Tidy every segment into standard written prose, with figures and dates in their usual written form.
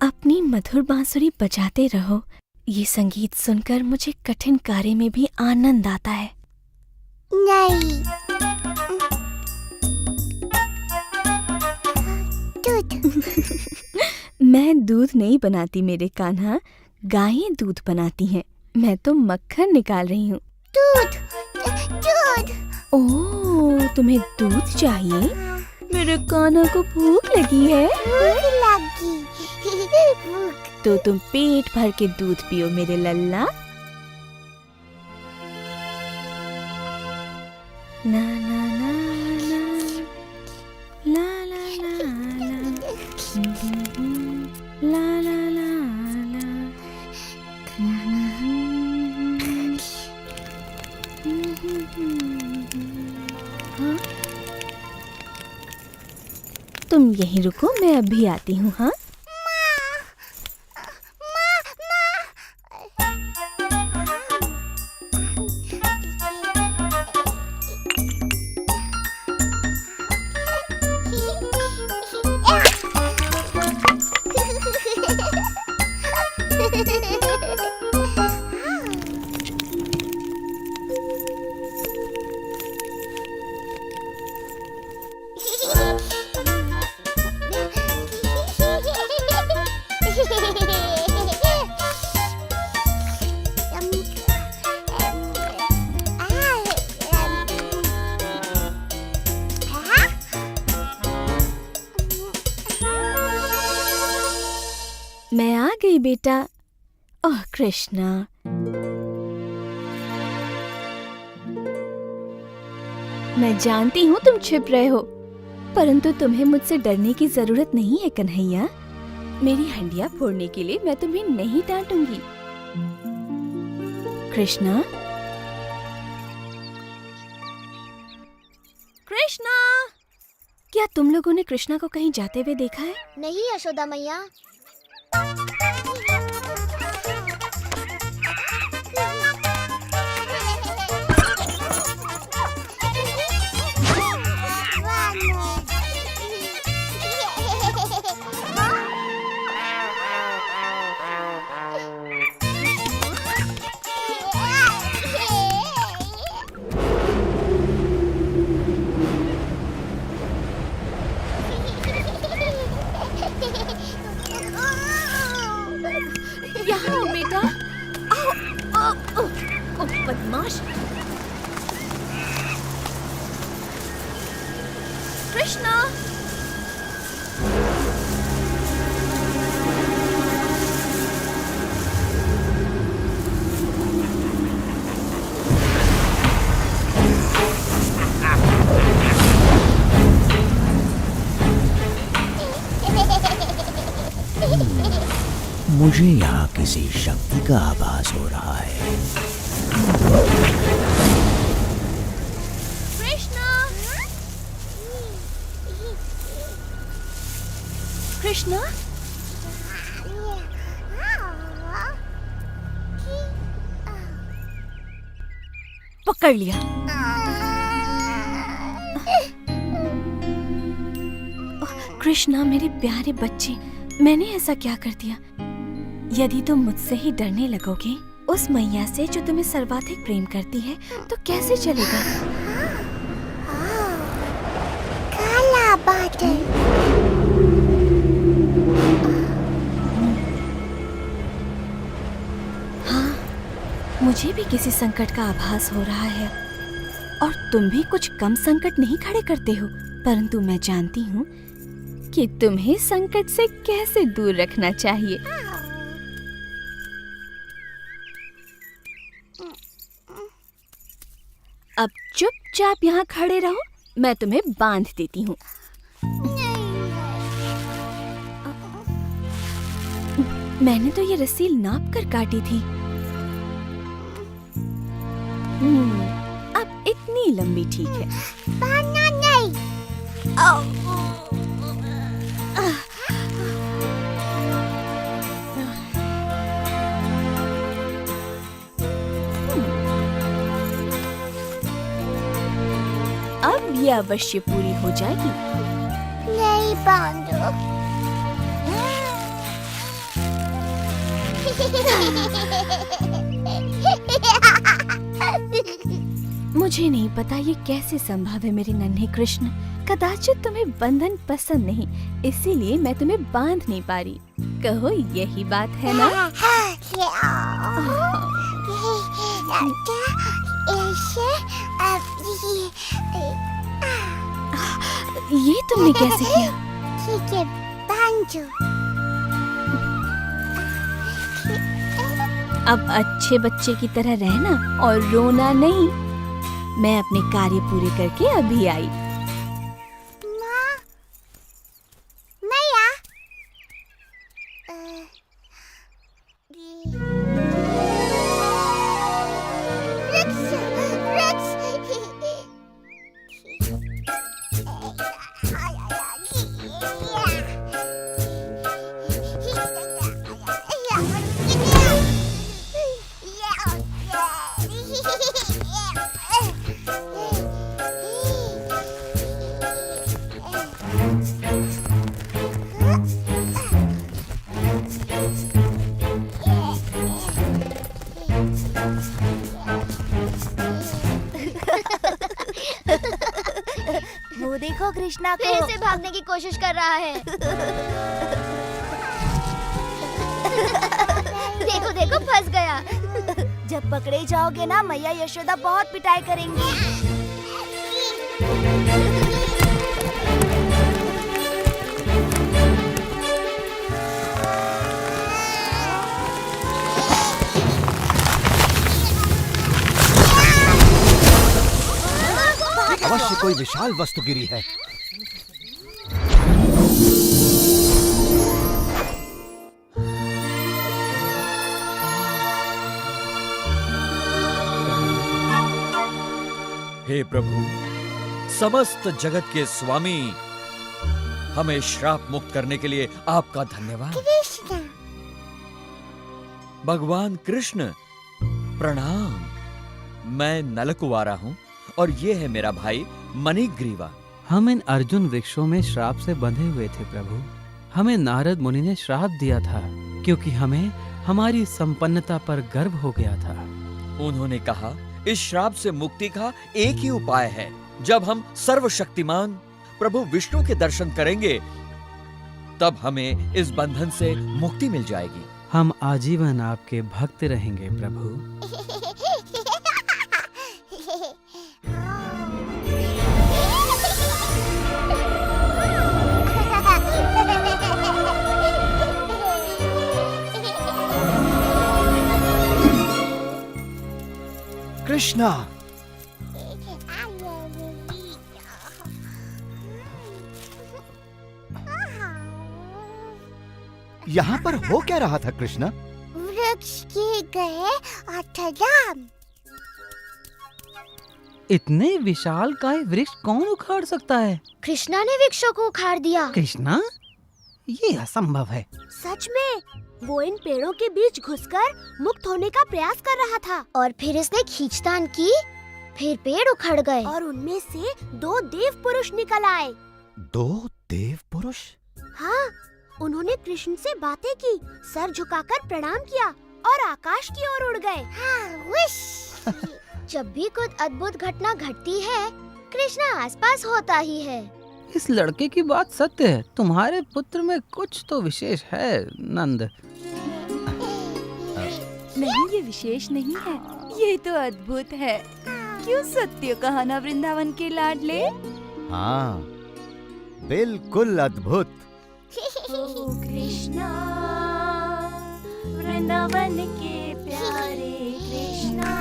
अपनी मधुर बांसुरी बजाते रहो। ये संगीत सुनकर मुझे कठिन कार्य में भी आनंद आता है। नहीं। दूध। मैं दूध नहीं बनाती मेरे कान्हा, गायें दूध बनाती हैं। मैं तो मक्खन निकाल रही हूँ। दूध। दूध। ओह, तुम्हें दूध चाहिए? मेरे कान्हा को भूख लगी है। भूख लगी। भूख। तो तुम पेट भर के दूध पियो मेरे लल्ला। ना ना ना ना, ला ला ला ला, ला ला ला ला, हाँ? तुम यहीं रुको, मैं अभी आती हूँ। हाँ, मैं आ गई बेटा। ओह कृष्णा, मैं जानती हूँ तुम छिप रहे हो, परंतु तुम्हें मुझसे डरने की जरूरत नहीं है कन्हैया। मेरी हंडिया फोड़ने के लिए मैं तुम्हें नहीं डांटूंगी। कृष्णा, कृष्णा, क्या तुम लोगों ने कृष्णा को कहीं जाते हुए देखा है? नहीं यशोदा मैया। यहाँ आओ बेटा। आओ, आओ, आओ, ओ बदमाश। कृष्णा, मुझे यहाँ किसी शक्ति का आभास हो रहा है। कृष्णा, कृष्णा, पकड़ लिया। कृष्णा मेरे प्यारे बच्चे, मैंने ऐसा क्या कर दिया? यदि तुम मुझसे ही डरने लगोगे, उस मैया से जो तुम्हें सर्वाधिक प्रेम करती है, तो कैसे चलेगा? काला बादल। हाँ, मुझे भी किसी संकट का आभास हो रहा है, और तुम भी कुछ कम संकट नहीं खड़े करते हो, परंतु मैं जानती हूँ कि तुम्हें संकट से कैसे दूर रखना चाहिए। अब चुपचाप यहाँ खड़े रहो, मैं तुम्हें बांध देती हूँ। मैंने तो ये रस्सी नाप कर काटी थी। अब इतनी लंबी ठीक है। बांधना नहीं। अब ये अवश्य पूरी हो जाएगी। नहीं बांधो। मुझे नहीं पता ये कैसे संभव है मेरे नन्हे कृष्ण। कदाचित तुम्हें बंधन पसंद नहीं, इसीलिए मैं तुम्हें बांध नहीं पा रही। कहो यही बात है ना? ये तुमने कैसे किया? ठीक है, बांधो। अब अच्छे बच्चे की तरह रहना और रोना नहीं। मैं अपने कार्य पूरे करके अभी आई। माँ, मैया। वृक्ष, वृक्ष। वो देखो कृष्णा को। फिर से भागने की कोशिश कर रहा है। देखो देखो, फंस गया। जब पकड़े जाओगे ना, मैया यशोदा बहुत पिटाई करेंगी। अवश्य कोई विशाल वस्तु गिरी है। हे प्रभु, समस्त जगत के स्वामी, हमें श्राप मुक्त करने के लिए आपका धन्यवाद। कृष्ण, भगवान कृष्ण प्रणाम। मैं नलकुवारा हूँ और ये है मेरा भाई मणिग्रीवा। हम इन अर्जुन वृक्षों में श्राप से बंधे हुए थे प्रभु। हमें नारद मुनि ने श्राप दिया था क्योंकि हमें हमारी संपन्नता पर गर्व हो गया था। उन्होंने कहा इस श्राप से मुक्ति का एक ही उपाय है। जब हम सर्वशक्तिमान प्रभु विष्णु के दर्शन करेंगे तब हमें इस बंधन से मुक्ति मिल जाएगी। हम आजीवन आपके भक्त रहेंगे प्रभु। कृष्णा, यहाँ पर हो क्या रहा था कृष्णा? वृक्ष गिर गए और धड़ाम। इतने विशाल काय वृक्ष कौन उखाड़ सकता है? कृष्णा ने वृक्षों को उखाड़ दिया। कृष्णा, ये असंभव है। सच में वो इन पेड़ों के बीच घुसकर मुक्त होने का प्रयास कर रहा था और फिर इसने खींचतान की, फिर पेड़ उखड़ गए और उनमें से 2 देव पुरुष निकल आए। 2 देव पुरुष? हाँ, उन्होंने कृष्ण से बातें की, सर झुकाकर प्रणाम किया और आकाश की ओर उड़ गए। हाँ, विश। जब भी कुछ अद्भुत घटना घटती है, कृष्णा आसपास होता ही है। इस लड़के की बात सत्य है। तुम्हारे पुत्र में कुछ तो विशेष है नंद। नहीं, ये विशेष नहीं है, ये तो अद्भुत है। क्यों सत्य कहा ना वृंदावन के लाडले? हाँ, बिल्कुल अद्भुत। कृष्णा, वृंदावन के प्यारे कृष्णा,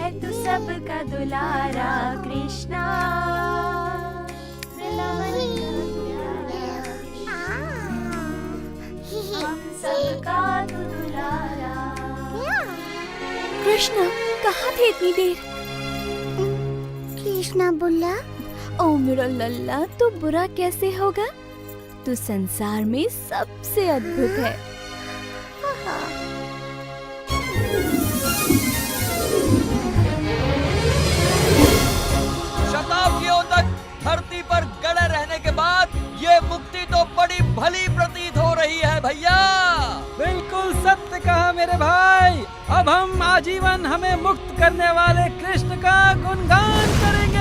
है तू सबका दुलारा कृष्णा। सबका तू दुलारा। कृष्णा कहाँ थे इतनी देर? कृष्णा बोला, ओ मेरा लल्ला, तू बुरा कैसे होगा? तू संसार में सबसे अद्भुत है। शताब्दियों तक धरती पर गड़े रहने के बाद ये मुक्ति तो बड़ी भली प्रतीत हो रही है भैया। बिल्कुल सत्य कहा मेरे भाई। अब हम आजीवन हमें मुक्त करने वाले कृष्ण का गुणगान करेंगे।